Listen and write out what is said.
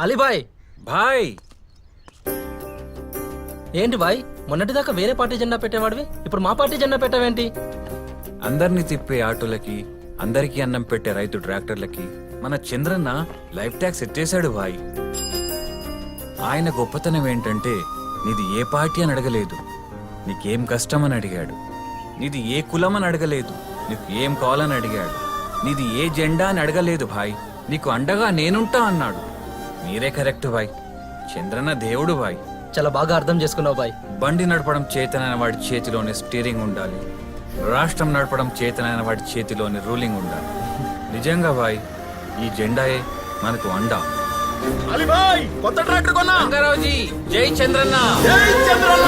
అలీబాయ్ భాయ్ ఏంటి బాయ్ మొన్నటిదాకా వేరే పార్టీ జెండా పెట్టేవాడివి ఇప్పుడు మా పార్టీ జెండా పెట్టావేంటి? అందరినీ తిప్పే ఆటోలకి, అందరికీ అన్నం పెట్టే రైతు ట్రాక్టర్లకి మన చంద్రన్న లైఫ్ ట్యాక్స్ ఎత్తేసాడు భాయ్. ఆయన గొప్పతనం ఏంటంటే నీది ఏ పార్టీ అని అడగలేదు, నీకేం కష్టం అని అడిగాడు. నీది ఏ కులం అని అడగలేదు, నీకు ఏం కావాలని అడిగాడు. నీది ఏ జెండా అని అడగలేదు భాయ్, నీకు అండగా నేనుంటా అన్నాడు. మీరే కరెక్ట్ భాయ్, చంద్రన్న దేవుడు భాయ్. చాలా బాగా అర్థం చేసుకున్నావు బాయ్. బండి నడపడం చేతనైన వాడి చేతిలోనే స్టీరింగ్ ఉండాలి, రాష్ట్రం నడపడం చేతనైన వాడి చేతిలోనే రూలింగ్ ఉండాలి. నిజంగా భాయ్, ఈ జెండాయే మనకు అండా. అలీబాయ్ కొత్త ట్రాక్టర్ కొన్నా. జై చంద్రన్న. జై చంద్రన్న.